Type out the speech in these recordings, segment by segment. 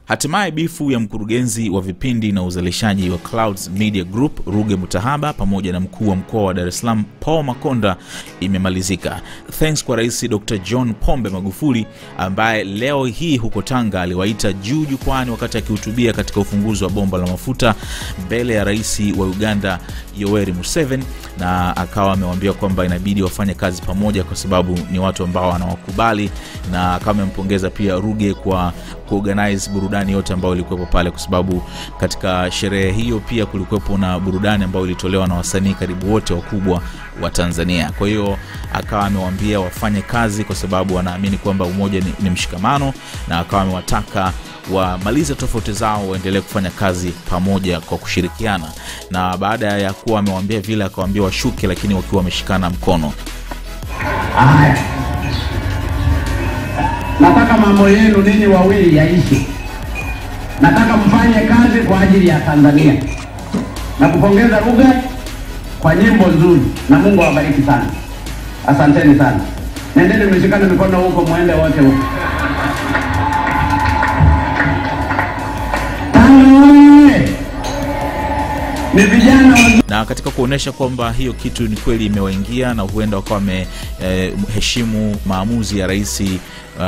Hatimaye bifu ya mkurugenzi wa vipindi na uzalishaji wa Clouds Media Group Ruge Mutahaba pamoja na mkuu wa mkoa wa Dar es Salaam Paul Makonda imemalizika. Thanks kwa Rais Dr. John Pombe Magufuli ambaye leo hii huko Tanga aliwaita juu jukwani wakati akihutubia katika ufunguzi wa bomba la mafuta mbele ya Rais wa Uganda Yoweri Museveni, na akawa amewaambia kwamba inabidi wafanye kazi pamoja kwa sababu ni watu ambao wanawakubali, na kama amempongeza pia Ruge kwa kuorganize burudani yote ambayo ilikuwepo pale, kwa sababu katika sherehe hiyo pia kulikuwepo na burudani ambayo ilitolewa na wasanii karibu wote wakubwa wa Tanzania. Kwa hiyo akawa amewaambia wafanye kazi kwa sababu wanaamini kwamba umoja ni mshikamano, na akawa amewataka wamalize tofauti zao waendelee kufanya kazi pamoja kwa kushirikiana. Na baada ya kuwa amewaambia vile, akawaambia washuke lakini wakiwa wameshikana mkono. Nataka mambo yenu ninyi wawili yaishi. Nataka mfanye kazi kwa ajili ya Tanzania. Na kupongeza Ruge kwa nyimbo nzuri, na Mungu awabariki sana. Asanteni sana. Nendeni mshikane mikono huko, muende wote huko. Ni vijana na katika kuonesha kwamba hiyo kitu ni kweli imewaingia na huenda wakawa wameheshimu maamuzi ya Rais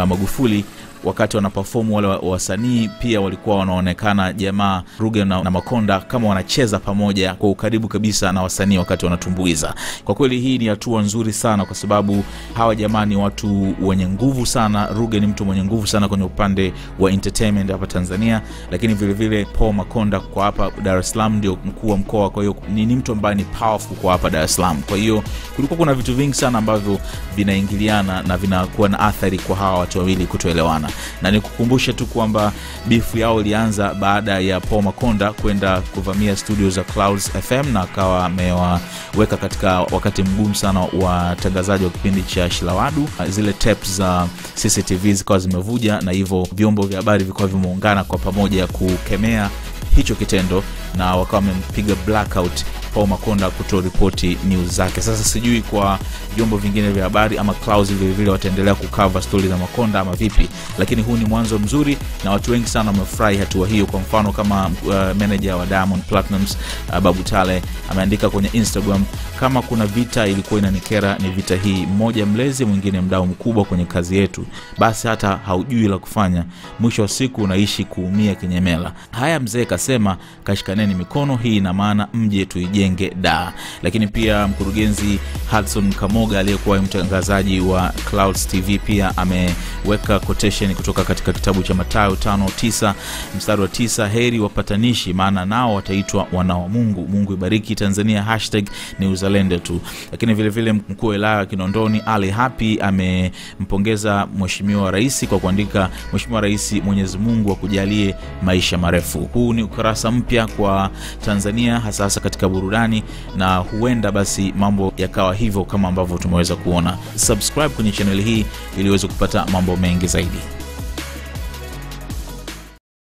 Magufuli, wakati wanaperform wale wasanii pia walikuwa wanaonekana jamaa Ruge na Makonda kama wanacheza pamoja kwa ukaribu kabisa na wasanii wakati wanatumbuiza. Kwa kweli hii ni hatua nzuri sana kwa sababu hawa jamaa ni watu wenye nguvu sana. Ruge ni mtu mwenye nguvu sana kwenye upande wa entertainment hapa Tanzania, lakini vile vile Paul Makonda kwa hapa Dar es Salaam ndio mkuu wa mkoa, kwa hiyo ni mtu ambaye ni powerful kwa hapa Dar es Salaam. Kwa hiyo kulikuwa kuna vitu vingi sana ambavyo vinaingiliana na vinakuwa na athari kwa hawa watu wawili kutoelewana. Na nikukumbusha tu kwamba bifu yao ilianza baada ya Paul Makonda kwenda kuvamia studio za Clouds FM na akawa amewaweka katika wakati mgumu sana wa tangazaji wa kipindi cha Shilawadu. Zile tapes za CCTV zikawa zimevuja, na hivyo vyombo vya habari vikawa vimeungana kwa pamoja kukemea hicho kitendo, na wakawa wamempiga blackout Paul Makonda kutoripoti news zake. Sasa sijui kwa vyombo vingine vya habari ama Clouds vile vile wataendelea kucover story za Makonda ama vipi, lakini huu ni mwanzo mzuri na watu wengi sana wamefurahi hatua hiyo. Kwa mfano kama manager wa Diamond Platnumz Babu Tale ameandika kwenye Instagram, kama kuna vita ilikuwa inanikera ni vita hii, mmoja mlezi mwingine mdau mkubwa kwenye kazi yetu, basi hata haujui la kufanya, mwisho wa siku unaishi kuumia kinyemela. Haya mzee kasema, kashikaneni mikono, hii ina maana mje tuijenge da. Lakini pia mkurugenzi Hudson Kamoga aliyekuwa mtangazaji wa Clouds TV pia ameweka quotation kutoka katika kitabu cha Mathayo 5:9 mstari wa 9, heri wapatanishi maana nao wataitwa wana wa Mungu. Mungu ibariki Tanzania, #ni uzalendo tu. Lakini vile vile mkuu wa wilaya Kinondoni Ali Happy amempongeza Mheshimiwa Rais kwa kuandika, Mheshimiwa Rais, Mwenyezi Mungu akujalie maisha marefu. Huu ni ukurasa mpya kwa Tanzania hasa katika burudani, na huenda basi mambo yakawa hivyo kama ambavyo tumeweza kuona. Subscribe kwenye channel hii ili uweze kupata mambo mengi zaidi.